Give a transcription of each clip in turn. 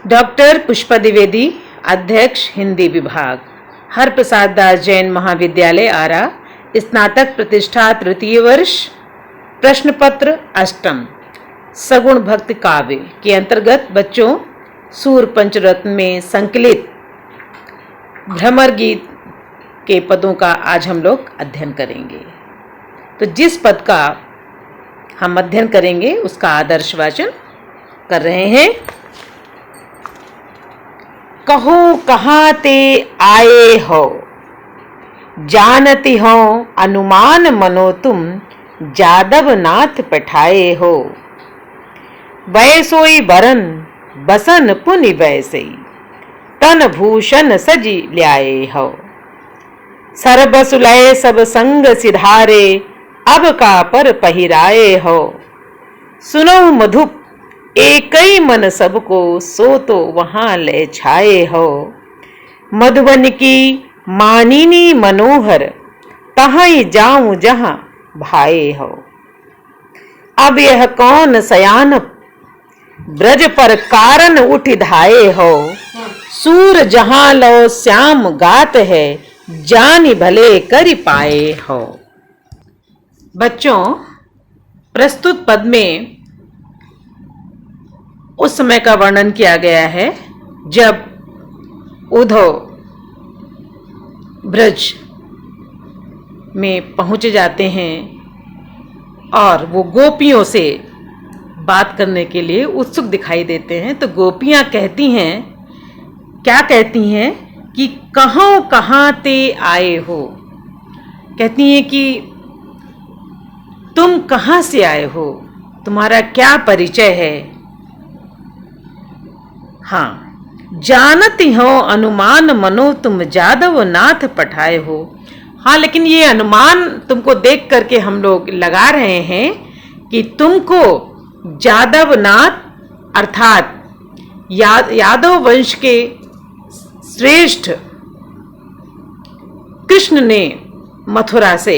Doctor Pushpa Dwivedi, अध्यक्ष हिंदी विभाग, हरप्रसाद दास जैन महाविद्यालय आरा, स्नातक प्रतिष्ठा तृतीय वर्ष, प्रश्न पत्र अष्टम सगुण भक्ति काव्य के अंतर्गत बच्चों सूर पंचरत्न में संकलित भ्रमर गीत के पदों का आज हम लोग अध्ययन करेंगे। तो जिस पद का हम अध्ययन करेंगे उसका आदर्श वाचन कर रहे हैं। कहो कहाँ ते आए हो, जानती हो अनुमान मनो तुम, जादव नाथ पठाए हो। वैसोई बरन बसन पुनि वैसे, तन भूषण सजी ल्याए हो। सरबसुलय सब संग सिधारे, अब का पर पहिराए हो। सुनो मधुप एकई मन सबको, सो तो वहां ले छाए हो। मधुबन की मानिनी मनोहर, तहाई जाऊं जहां भाए हो। अब यह कौन सयान ब्रज पर कारण उठ धाये हो। सूर जहां लो श्याम गात है, जानी भले कर पाए हो। बच्चों, प्रस्तुत पद में उस समय का वर्णन किया गया है जब उद्धव ब्रज में पहुंच जाते हैं और वो गोपियों से बात करने के लिए उत्सुक दिखाई देते हैं। तो गोपियां कहती हैं, क्या कहती हैं कि कहाँ ते आए हो। कहती हैं कि तुम कहाँ से आए हो, तुम्हारा क्या परिचय है। हाँ, जानती हो अनुमान मनो तुम, जादव नाथ पठाए हो। हाँ, लेकिन ये अनुमान तुमको देख करके हम लोग लगा रहे हैं कि तुमको जादव नाथ अर्थात यादव वंश के श्रेष्ठ कृष्ण ने मथुरा से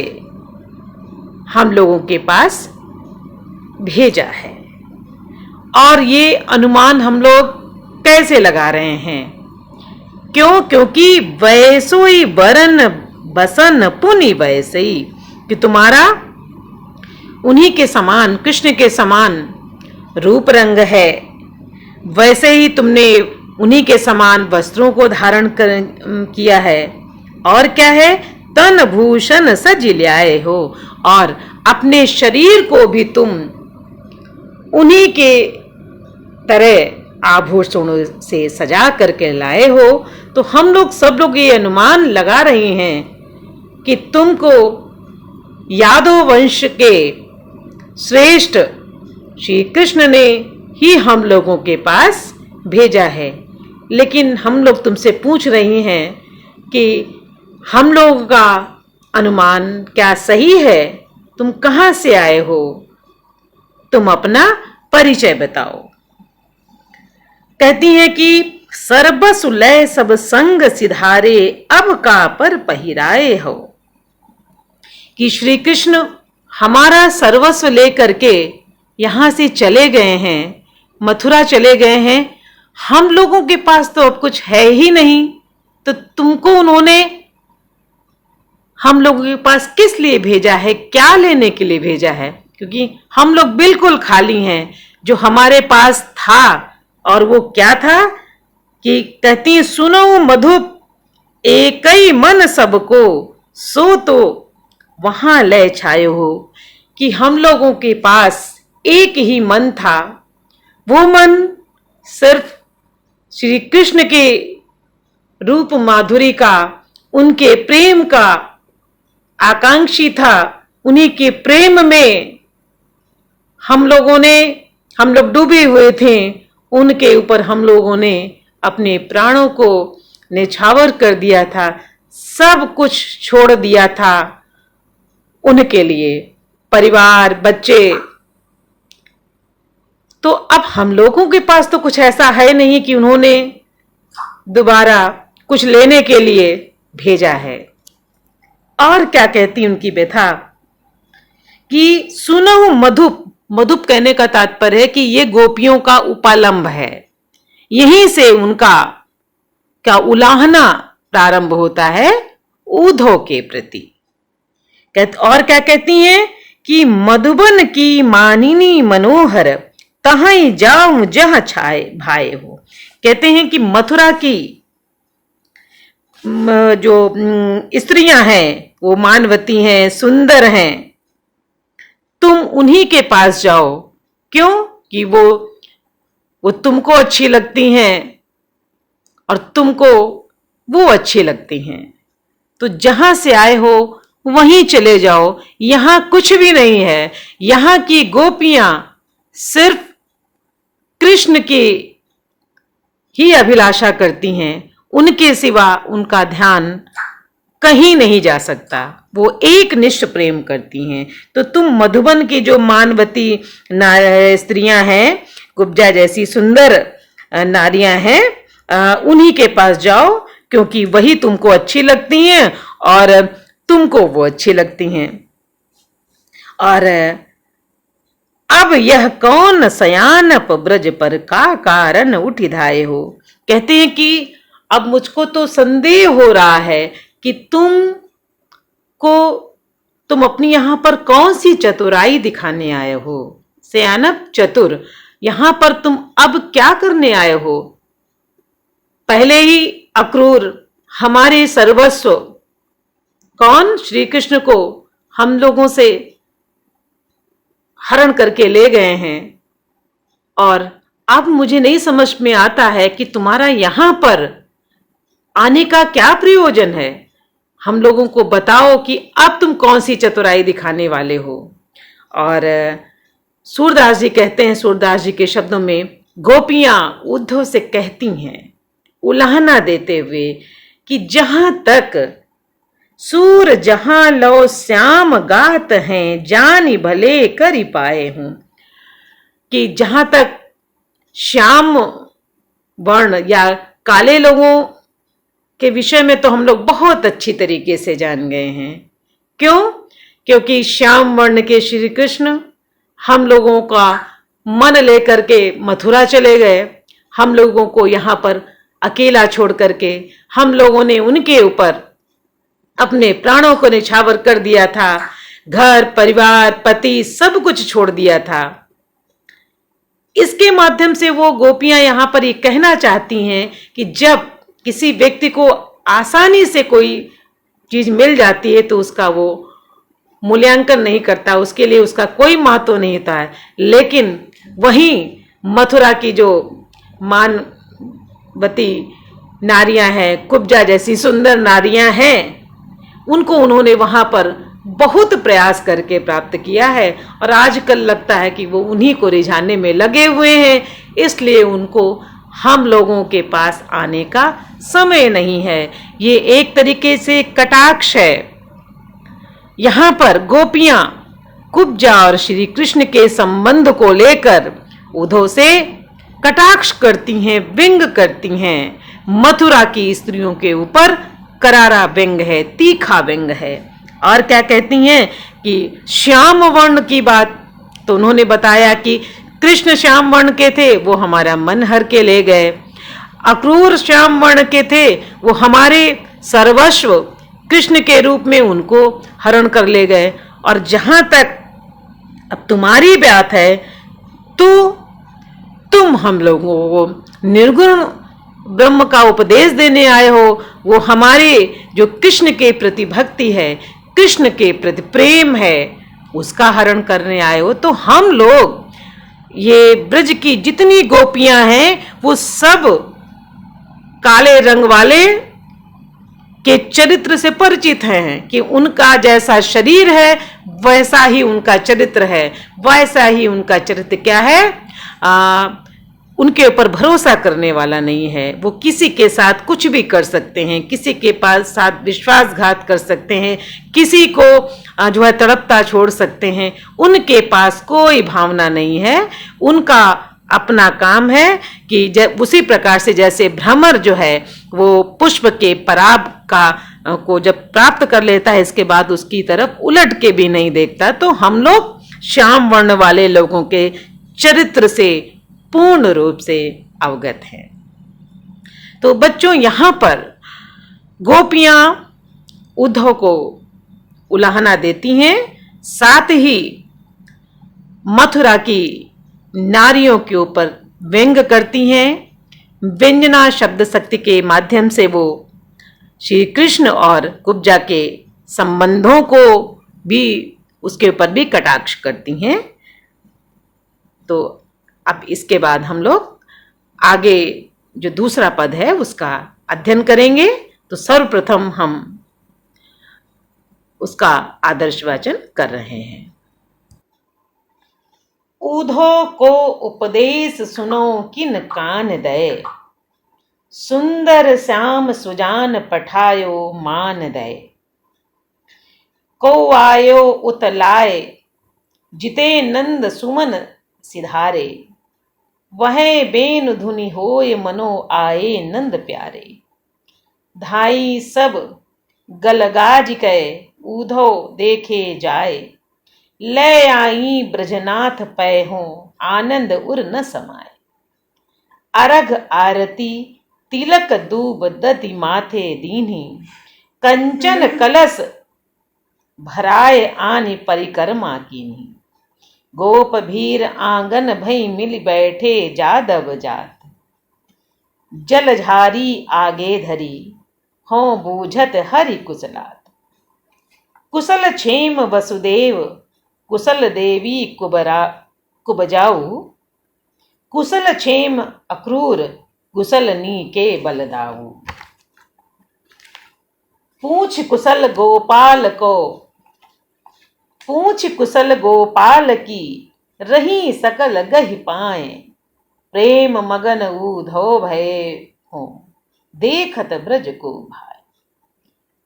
हम लोगों के पास भेजा है। और ये अनुमान हम लोग कैसे लगा रहे हैं? क्यों? क्योंकि वैसोई वरन बसन पुनि वैसई, कि तुम्हारा उन्हीं के समान, कृष्ण के समान रूप रंग है, वैसे ही तुमने उन्हीं के समान वस्त्रों को धारण किया है। और क्या है? तन भूषण सज ल्याए हो, और अपने शरीर को भी तुम उन्हीं के तरह आभूषणों से सजा करके लाए हो। तो हम लोग सब लोग ये अनुमान लगा रहे हैं कि तुमको यादव वंश के श्रेष्ठ श्री कृष्ण ने ही हम लोगों के पास भेजा है। लेकिन हम लोग तुमसे पूछ रही हैं कि हम लोगों का अनुमान क्या सही है? तुम कहाँ से आए हो? तुम अपना परिचय बताओ। कहती हैं कि सरबस लय सब संग सिधारे, अब का पर पहिराए हो। कि श्री कृष्ण हमारा सर्वस्व लेकर के यहां से चले गए हैं, मथुरा चले गए हैं। हम लोगों के पास तो अब कुछ है ही नहीं, तो तुमको उन्होंने हम लोगों के पास किस लिए भेजा है, क्या लेने के लिए भेजा है? क्योंकि हम लोग बिल्कुल खाली हैं। जो हमारे पास था, और वो क्या था कि कहती सुनो मधुप एकई मन सबको, सो तो वहां ले छाए हो। कि हम लोगों के पास एक ही मन था, वो मन सिर्फ श्री कृष्ण के रूप माधुरी का, उनके प्रेम का आकांक्षी था। उन्हीं के प्रेम में हम लोग डूबे हुए थे। उनके ऊपर हम लोगों ने अपने प्राणों को न्यौछावर कर दिया था, सब कुछ छोड़ दिया था उनके लिए, परिवार, बच्चे। तो अब हम लोगों के पास तो कुछ ऐसा है नहीं कि उन्होंने दोबारा कुछ लेने के लिए भेजा है। और क्या कहती उनकी व्यथा कि सुनो मधुप। मधुप कहने का तात्पर्य है कि ये गोपियों का उपालंब है। यहीं से उनका क्या उलाहना प्रारंभ होता है उद्धव के प्रति। और क्या कहती हैं कि मधुबन की मानिनी मनोहर तहाई जाऊं जहां छाए भाए हो। कहते हैं कि मथुरा की जो स्त्रियां हैं वो मानवती हैं, सुंदर हैं, तुम उन्हीं के पास जाओ। क्यों? कि वो तुमको अच्छी लगती हैं और तुमको वो अच्छी लगती हैं। तो जहां से आए हो वहीं चले जाओ, यहां कुछ भी नहीं है। यहां की गोपियां सिर्फ कृष्ण की ही अभिलाषा करती हैं, उनके सिवा उनका ध्यान कहीं नहीं जा सकता। वो एक निष्ठ प्रेम करती हैं। तो तुम मधुबन की जो मानवती स्त्रियां हैं, कुब्जा जैसी सुंदर नारियां हैं, उन्हीं के पास जाओ, क्योंकि वही तुमको अच्छी लगती हैं और तुमको वो अच्छी लगती हैं। और अब यह कौन सयानप ब्रज पर का कारण उठी धाये हो। कहते हैं कि अब मुझको तो संदेह हो रहा है कि तुम अपनी यहां पर कौन सी चतुराई दिखाने आए हो। सयानप चतुर, यहां पर तुम अब क्या करने आए हो। पहले ही अक्रूर हमारे सर्वस्व कौन श्री कृष्ण को हम लोगों से हरण करके ले गए हैं, और अब मुझे नहीं समझ में आता है कि तुम्हारा यहां पर आने का क्या प्रयोजन है। हम लोगों को बताओ कि अब तुम कौन सी चतुराई दिखाने वाले हो। और सूरदास जी कहते हैं, सूरदास जी के शब्दों में, गोपियां उद्धव से कहती हैं उलाहना देते हुए कि जहां तक सूर जहां लो श्याम गात हैं, जानी भले करी पाए हूं। कि जहां तक श्याम वर्ण या काले लोगों के विषय में तो हम लोग बहुत अच्छी तरीके से जान गए हैं। क्यों? क्योंकि श्याम वर्ण के श्री कृष्ण हम लोगों का मन लेकर के मथुरा चले गए। हम लोगों को यहाँ पर अकेला छोड़ करके हम लोगों ने उनके ऊपर अपने प्राणों को निछावर कर दिया था। घर परिवार पति सब कुछ छोड़ दिया था। इसके माध्यम से वो गोपियां यहाँ पर ये कहना चाहती हैं कि जब किसी व्यक्ति को आसानी से कोई चीज मिल जाती है तो उसका वो मूल्यांकन नहीं करता, उसके लिए उसका कोई महत्व नहीं होता है। लेकिन वहीं मथुरा की जो मानवती नारियां हैं, कुब्जा जैसी सुंदर नारियां हैं, उनको उन्होंने वहां पर बहुत प्रयास करके प्राप्त किया है। और आजकल लगता है कि वो उन्हीं को रिझाने में लगे हुए हैं, इसलिए उनको हम लोगों के पास आने का समय नहीं है। ये एक तरीके से कटाक्ष है। यहाँ पर गोपियां कुब्जा और श्री कृष्ण के संबंध को लेकर उद्धव से कटाक्ष करती हैं, व्यंग करती हैं। मथुरा की स्त्रियों के ऊपर करारा व्यंग है, तीखा व्यंग है। और क्या कहती हैं कि श्याम वर्ण की बात तो उन्होंने बताया कि कृष्ण श्याम वर्ण के थे, वो हमारा मन हर के ले गए। अक्रूर श्याम वर्ण के थे, वो हमारे सर्वस्व कृष्ण के रूप में उनको हरण कर ले गए। और जहां तक अब तुम्हारी बात है तो तुम हम लोगों को निर्गुण ब्रह्म का उपदेश देने आए हो। वो हमारे जो कृष्ण के प्रति भक्ति है, कृष्ण के प्रति प्रेम है, उसका हरण करने आए हो। तो हम लोग ये ब्रज की जितनी गोपियां हैं वो सब काले रंग वाले के चरित्र से परिचित हैं कि उनका जैसा शरीर है वैसा ही उनका चरित्र है, वैसा ही उनका चरित्र क्या है, उनके ऊपर भरोसा करने वाला नहीं है। वो किसी के साथ कुछ भी कर सकते हैं, किसी के पास साथ विश्वासघात कर सकते हैं, किसी को जो है तड़पता छोड़ सकते हैं। उनके पास कोई भावना नहीं है। उनका अपना काम है कि उसी प्रकार से जैसे भ्रमर जो है वो पुष्प के पराग को जब प्राप्त कर लेता है, इसके बाद उसकी तरफ उलट के भी नहीं देखता। तो हम लोग श्याम वर्ण वाले लोगों के चरित्र से पूर्ण रूप से अवगत हैं। तो बच्चों, यहां पर गोपियां उद्धव को उलाहना देती हैं, साथ ही मथुरा की नारियों के ऊपर व्यंग करती हैं। व्यंजना शब्द शक्ति के माध्यम से वो श्री कृष्ण और कुब्जा के संबंधों को भी, उसके ऊपर भी कटाक्ष करती हैं। तो अब इसके बाद हम लोग आगे जो दूसरा पद है उसका अध्ययन करेंगे। तो सर्वप्रथम हम उसका आदर्श वाचन कर रहे हैं। ऊधो को उपदेश सुनो किन कान दय, सुंदर श्याम सुजान पठायो मान दय। को आयो उतलाय जिते नंद सुमन सिधारे, वह बेन धुनि होय मनो आए नंद प्यारे। धाई सब गलगाज कै ऊधो देखे जाए, ले आई ब्रजनाथ पै हो आनंद उर न समाए। अरघ आरती तिलक दूब दति माथे दीन्ही, कंचन कलश भराए आनि परिक्रमा कीन्ही। गोप भीर आंगन भई मिल बैठे जादव जात, जलझारी आगे धरी हों बूझत हरि कुशलात। कुशल क्षेम वसुदेव कुशल देवी कुबजाऊ, कुशल क्षेम अक्रूर कुशलनी के बलदाऊ। पूछ कुशल गोपाल को, पूछ कुशल गोपाल की, रही सकल गहि पाए। प्रेम मगन ऊधो भये हो देखत ब्रज को भाई।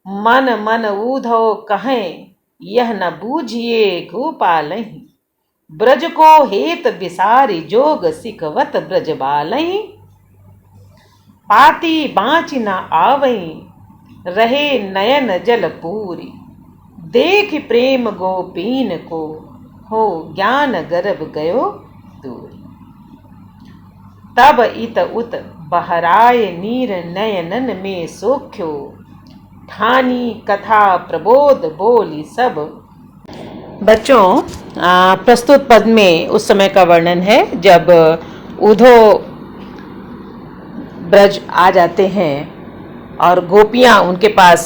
मन मन ऊधो कहें यह न बूझिए गोपालहि, ब्रज को हेत विसारी जोग सिखवत ब्रज बालहि। पाती बाँच न आवई रहे नयन जल पूरी, देख प्रेम गोपीन को हो ज्ञान गर्भ गयो दूरी। तब इत उत बहराए नीर नयनन में सोख्यो, ठानी कथा प्रबोध बोली सब। बच्चों, प्रस्तुत पद में उस समय का वर्णन है जब ऊधो ब्रज आ जाते हैं और गोपियां उनके पास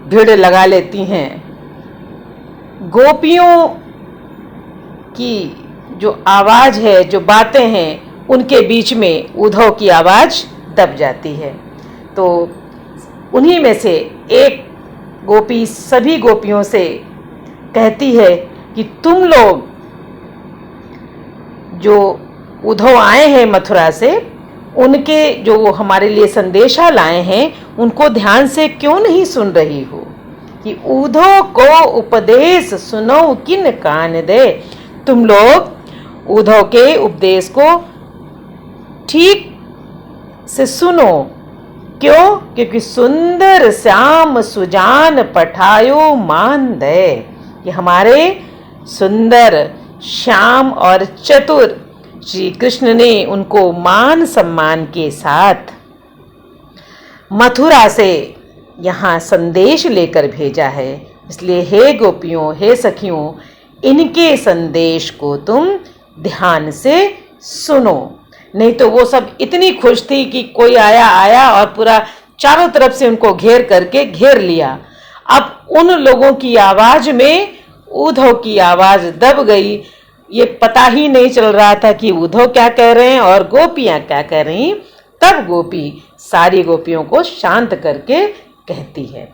भीड़ लगा लेती हैं। गोपियों की जो आवाज है, जो बातें हैं, उनके बीच में ऊधव की आवाज दब जाती है। तो उन्हीं में से एक गोपी सभी गोपियों से कहती है कि तुम लोग जो उद्धव आए हैं मथुरा से, उनके जो वो हमारे लिए संदेशा लाए हैं, उनको ध्यान से क्यों नहीं सुन रही हो? कि उद्धव को उपदेश सुनो किन कान दे। तुम लोग उद्धव के उपदेश को ठीक से सुनो। क्यों? क्योंकि सुंदर श्याम सुजान पठायो मान दे, कि हमारे सुंदर श्याम और चतुर श्री कृष्ण ने उनको मान सम्मान के साथ मथुरा से यहाँ संदेश लेकर भेजा है। इसलिए हे गोपियों, हे सखियों, इनके संदेश को तुम ध्यान से सुनो। नहीं तो वो सब इतनी खुश थी कि कोई आया और पूरा चारों तरफ से उनको घेर करके घेर लिया। अब उन लोगों की आवाज में उद्धव की आवाज दब गई। ये पता ही नहीं चल रहा था कि उद्धव क्या कह रहे हैं और गोपियां क्या कह रही। तब गोपी सारी गोपियों को शांत करके कहती है,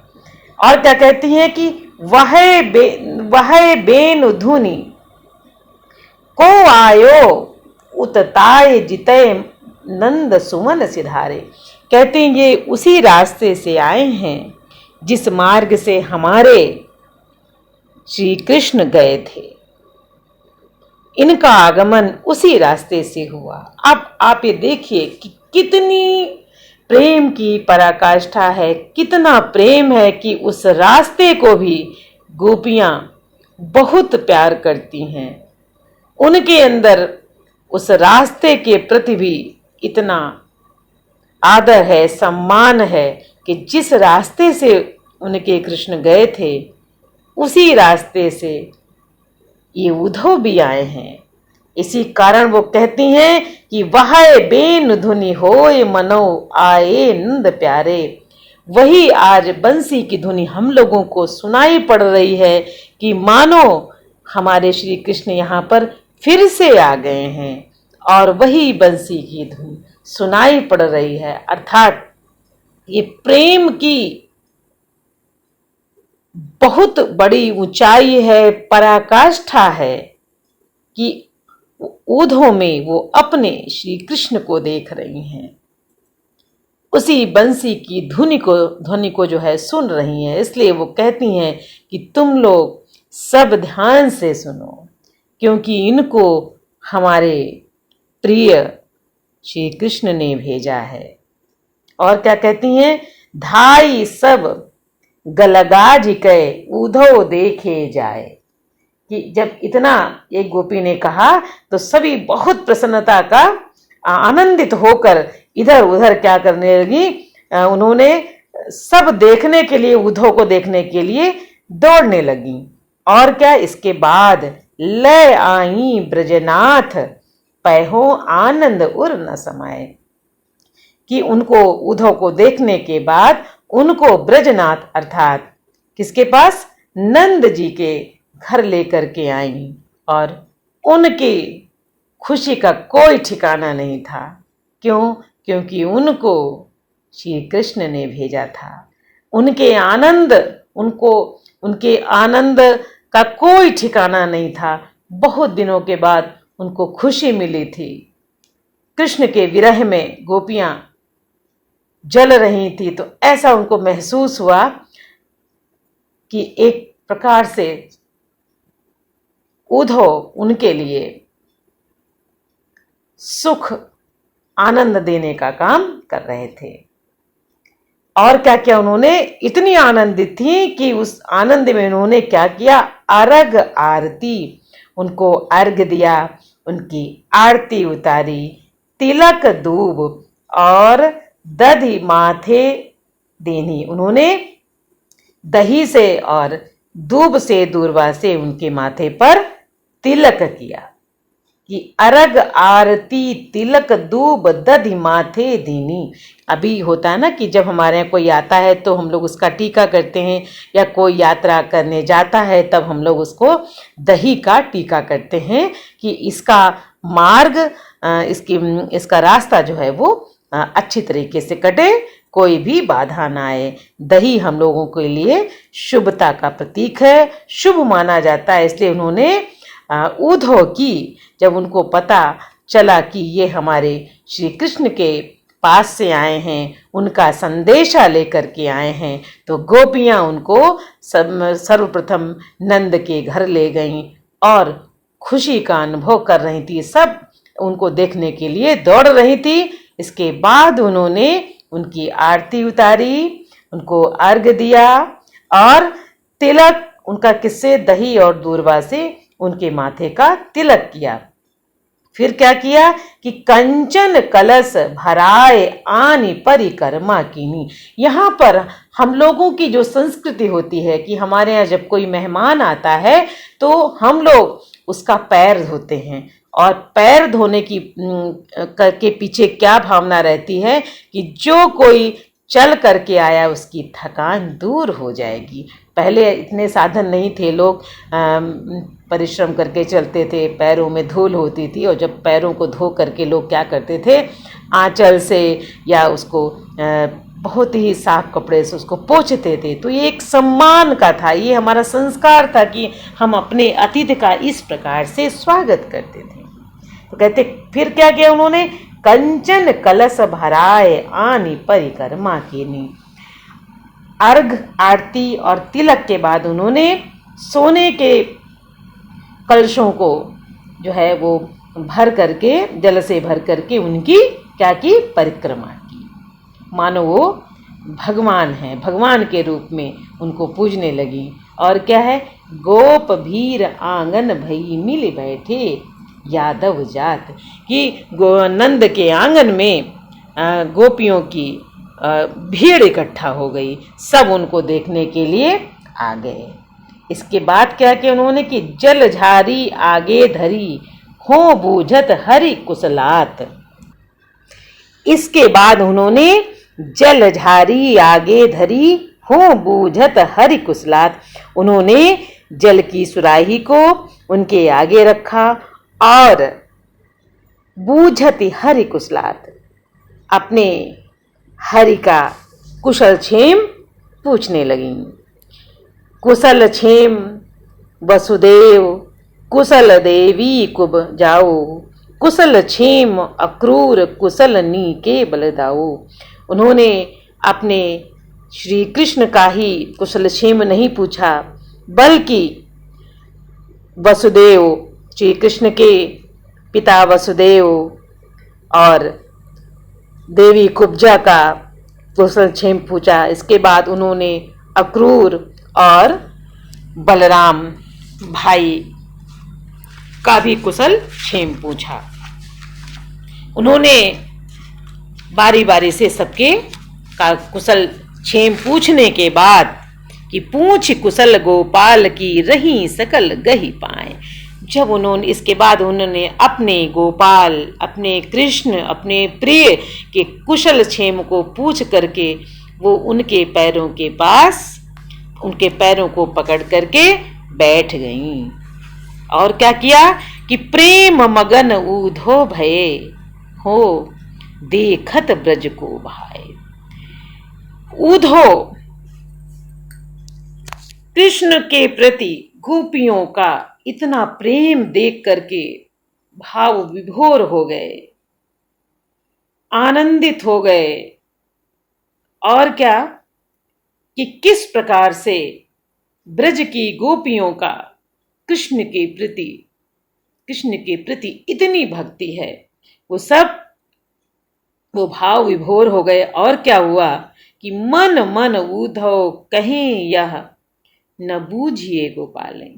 और क्या कहती है कि वह बेन धुनी को आयो उतताय जितय नंद सुमन सिधारे। कहते हैं ये उसी रास्ते से आए हैं जिस मार्ग से हमारे श्री कृष्ण गए थे। इनका आगमन उसी रास्ते से हुआ। अब आप ये देखिए कि कितनी प्रेम की पराकाष्ठा है, कितना प्रेम है कि उस रास्ते को भी गोपियां बहुत प्यार करती हैं। उनके अंदर उस रास्ते के प्रति भी इतना आदर है, सम्मान है कि जिस रास्ते से उनके कृष्ण गए थे उसी रास्ते से ये उद्धव भी आए हैं। इसी कारण वो कहती हैं कि वह बेन धुनि होए मनो आए नंद प्यारे। वही आज बंसी की धुनी हम लोगों को सुनाई पड़ रही है कि मानो हमारे श्री कृष्ण यहाँ पर फिर से आ गए हैं और वही बंसी की धुन सुनाई पड़ रही है। अर्थात ये प्रेम की बहुत बड़ी ऊंचाई है, पराकाष्ठा है कि उद्धव में वो अपने श्री कृष्ण को देख रही हैं, उसी बंसी की ध्वनि को जो है सुन रही हैं। इसलिए वो कहती हैं कि तुम लोग सब ध्यान से सुनो, क्योंकि इनको हमारे प्रिय श्री कृष्ण ने भेजा है। और क्या कहती हैं, धाई सब गलगाज के उद्धव देखे जाए। कि जब इतना एक गोपी ने कहा तो सभी बहुत प्रसन्नता का आनंदित होकर इधर उधर क्या करने लगी, उन्होंने सब देखने के लिए, उद्धव को देखने के लिए दौड़ने लगी। और क्या, इसके बाद लय आई ब्रजनाथ पैहो आनंद उर न समाए। कि उनको उद्धव को देखने के बाद उनको ब्रजनाथ अर्थात किसके पास, नंद जी के घर लेकर के आई और उनकी खुशी का कोई ठिकाना नहीं था। क्यों? क्योंकि उनको श्री कृष्ण ने भेजा था। उनके आनंद का कोई ठिकाना नहीं था। बहुत दिनों के बाद उनको खुशी मिली थी। कृष्ण के विरह में गोपियां जल रही थी, तो ऐसा उनको महसूस हुआ कि एक प्रकार से उद्धव उनके लिए सुख आनंद देने का काम कर रहे थे। और क्या क्या उन्होंने इतनी आनंदित थी कि उस आनंद में उन्होंने क्या किया, अर्घ आरती, उनको अर्घ दिया, उनकी आरती उतारी, तिलक दूब और दधि माथे देनी। उन्होंने दही से और दूब से दूर्वा से उनके माथे पर तिलक किया। कि अर्घ आरती तिलक दूब दधि माथे दीनी। अभी होता है ना कि जब हमारे यहाँ कोई आता है तो हम लोग उसका टीका करते हैं, या कोई यात्रा करने जाता है तब हम लोग उसको दही का टीका करते हैं कि इसका मार्ग, इसका रास्ता जो है वो अच्छी तरीके से कटे, कोई भी बाधा ना आए। दही हम लोगों के लिए शुभता का प्रतीक है, शुभ माना जाता है। इसलिए उन्होंने उद्धव की, जब उनको पता चला कि ये हमारे श्री कृष्ण के पास से आए हैं, उनका संदेशा लेकर के आए हैं, तो गोपियां उनको सर्वप्रथम नंद के घर ले गईं और खुशी का अनुभव कर रही थी। सब उनको देखने के लिए दौड़ रही थी। इसके बाद उन्होंने उनकी आरती उतारी, उनको अर्घ दिया और तिलक, उनका किससे, दही और दूर्वा से उनके माथे का तिलक किया। फिर क्या किया कि कंचन कलश भराए आनी परिक्रमा कीनी। यहाँ पर हम लोगों की जो संस्कृति होती है कि हमारे यहाँ जब कोई मेहमान आता है तो हम लोग उसका पैर धोते हैं, और पैर धोने की के पीछे क्या भावना रहती है कि जो कोई चल करके आया उसकी थकान दूर हो जाएगी। पहले इतने साधन नहीं थे, लोग परिश्रम करके चलते थे, पैरों में धूल होती थी, और जब पैरों को धो करके लोग क्या करते थे, आंचल से या उसको बहुत ही साफ कपड़े से उसको पोंछते थे। तो ये एक सम्मान का था, ये हमारा संस्कार था कि हम अपने अतिथि का इस प्रकार से स्वागत करते थे। तो कहते फिर क्या किया उन्होंने, कंचन कलश भराए आनी परिक्रमा कीनी। अर्घ आरती और तिलक के बाद उन्होंने सोने के कलशों को जो है वो भर करके, जल से भर करके उनकी क्या की, परिक्रमा की। मानो वो भगवान हैं, भगवान के रूप में उनको पूजने लगी। और क्या है, गोप भीर आंगन भई मिल बैठे यादव जात। कि नंद के आंगन में गोपियों की भीड़ इकट्ठा हो गई। सब उनको देखने के लिए आ गए। इसके बाद क्या किया उन्होंने कि जल झारी आगे धरी, हो बूझत हरि कुशलात। इसके बाद उन्होंने जल झारी आगे धरी, हो बूझत हरि कुशलात। उन्होंने जल की सुराही को उनके आगे रखा और बूझत हरि कुशलात, अपने हरि का कुशल क्षेम पूछने लगी। कुशल क्षेम वसुदेव, कुशल देवी कुब जाओ, कुशल क्षेम अक्रूर कुशल नी के बल दाओ। उन्होंने अपने श्री कृष्ण का ही कुशल क्षेम नहीं पूछा, बल्कि वसुदेव, श्री कृष्ण के पिता वसुदेव और देवी कुब्जा का कुशल क्षेम पूछा। इसके बाद उन्होंने अक्रूर और बलराम भाई का भी कुशल क्षेम पूछा। उन्होंने बारी बारी से सबके का कुशल क्षेम पूछने के बाद कि पूछ कुशल गोपाल की रही सकल गही पाए। जब उन्होंने इसके बाद उन्होंने अपने गोपाल, अपने कृष्ण, अपने प्रिय के कुशल क्षेम को पूछ करके वो उनके पैरों के पास, उनके पैरों को पकड़ करके बैठ गईं। और क्या किया कि प्रेम मगन ऊधो भये, हो देखत ब्रज को भाए। ऊधो कृष्ण के प्रति गोपियों का इतना प्रेम देख करके भाव विभोर हो गए, आनंदित हो गए। और क्या कि किस प्रकार से ब्रज की गोपियों का कृष्ण के प्रति इतनी भक्ति है, वो सब वो भाव विभोर हो गए। और क्या हुआ कि मन मन ऊधव कहें यह न बूझिए गोपाल,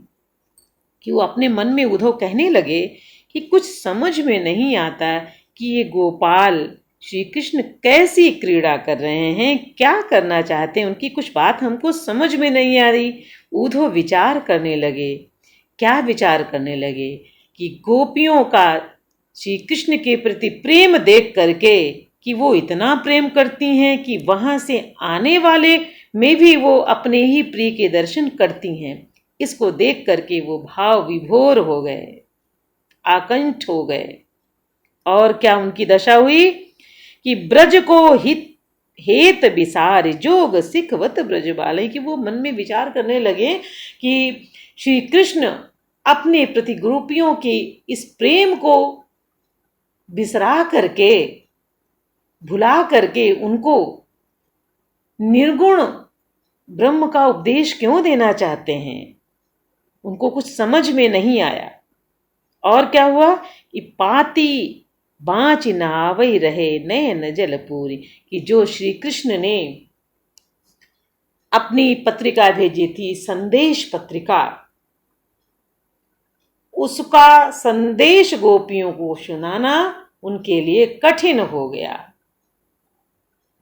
कि वो अपने मन में उद्धव कहने लगे कि कुछ समझ में नहीं आता कि ये गोपाल श्री कृष्ण कैसी क्रीड़ा कर रहे हैं, क्या करना चाहते हैं, उनकी कुछ बात हमको समझ में नहीं आ रही। उद्धव विचार करने लगे। क्या विचार करने लगे कि गोपियों का श्री कृष्ण के प्रति प्रेम देख करके कि वो इतना प्रेम करती हैं कि वहां से आने वाले में भी वो अपने ही प्रिय के दर्शन करती हैं। इसको देख करके वो भाव विभोर हो गए, आकंठ हो गए। और क्या उनकी दशा हुई कि ब्रज को हित हेत विसार जोग सिखवत ब्रज बाले, कि वो मन में विचार करने लगे कि श्री कृष्ण अपने प्रति गोपियों के इस प्रेम को बिसरा करके, भुला करके उनको निर्गुण ब्रह्म का उपदेश क्यों देना चाहते हैं। उनको कुछ समझ में नहीं आया। और क्या हुआ कि पाती बाँच नावई रहे नयन जल पूरी, कि जो श्री कृष्ण ने अपनी पत्रिका भेजी थी, संदेश पत्रिका, उसका संदेश गोपियों को सुनाना उनके लिए कठिन हो गया।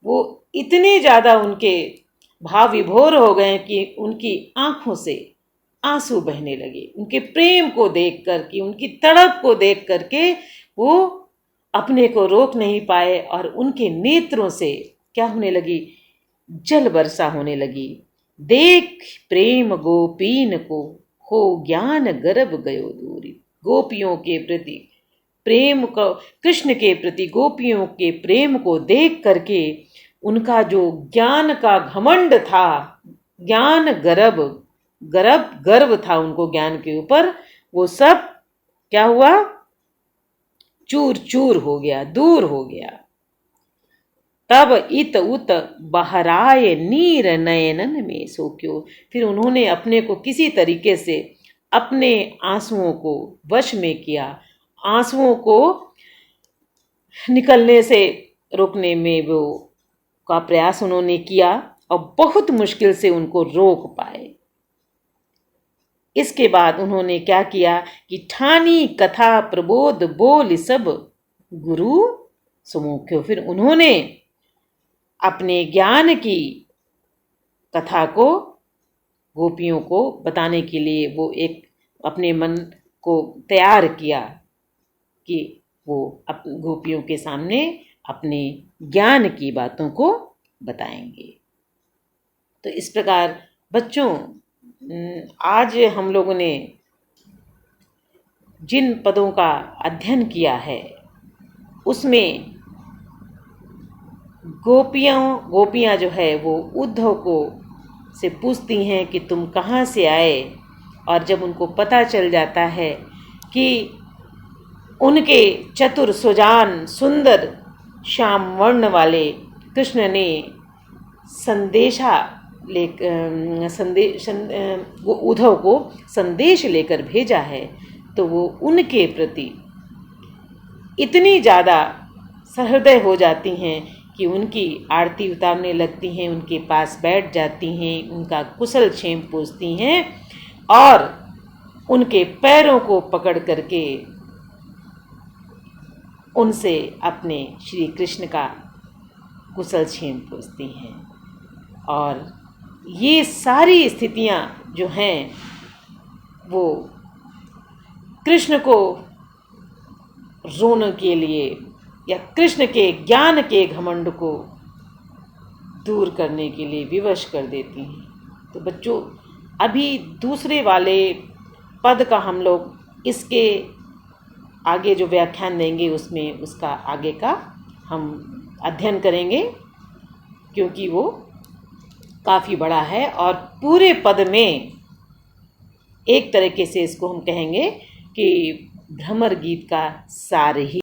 वो इतने ज्यादा उनके भाव विभोर हो गए कि उनकी आंखों से आंसू बहने लगे। उनके प्रेम को देख करके, उनकी तड़प को देख करके वो अपने को रोक नहीं पाए और उनके नेत्रों से क्या होने लगी, जल वर्षा होने लगी। देख प्रेम गोपीन को हो ज्ञान गर्भ गयो दूरी। गोपियों के प्रति प्रेम को, कृष्ण के प्रति गोपियों के प्रेम को देख करके उनका जो ज्ञान का घमंड था, ज्ञान गर्व था उनको ज्ञान के ऊपर, वो सब क्या हुआ, चूर चूर हो गया, दूर हो गया। तब इत उत बहराए नीर नयनन में सो क्यों। फिर उन्होंने अपने को किसी तरीके से अपने आंसुओं को वश में किया। आंसुओं को निकलने से रोकने में वो का प्रयास उन्होंने किया और बहुत मुश्किल से उनको रोक पाए। इसके बाद उन्होंने क्या किया कि ठानी कथा प्रबोध बोल सब गुरु सुमुख्यो। फिर उन्होंने अपने ज्ञान की कथा को गोपियों को बताने के लिए वो एक अपने मन को तैयार किया कि वो गोपियों के सामने अपने ज्ञान की बातों को बताएंगे। तो इस प्रकार बच्चों, आज हम लोगों ने जिन पदों का अध्ययन किया है उसमें गोपियां जो है वो उद्धव को से पूछती हैं कि तुम कहाँ से आए, और जब उनको पता चल जाता है कि उनके चतुर सुजान सुंदर श्याम वर्ण वाले कृष्ण ने वो उद्धव को संदेश लेकर भेजा है, तो वो उनके प्रति इतनी ज़्यादा सहृदय हो जाती हैं कि उनकी आरती उतारने लगती हैं, उनके पास बैठ जाती हैं, उनका कुशल क्षेम पूछती हैं और उनके पैरों को पकड़ करके उनसे अपने श्री कृष्ण का कुशल क्षेम पूछती हैं। और ये सारी स्थितियाँ जो हैं वो कृष्ण को रोने के लिए या कृष्ण के ज्ञान के घमंड को दूर करने के लिए विवश कर देती हैं। तो बच्चों, अभी दूसरे वाले पद का हम लोग इसके आगे जो व्याख्यान देंगे उसमें उसका आगे का हम अध्ययन करेंगे, क्योंकि वो काफ़ी बड़ा है और पूरे पद में एक तरीके से इसको हम कहेंगे कि भ्रमर गीत का सार ही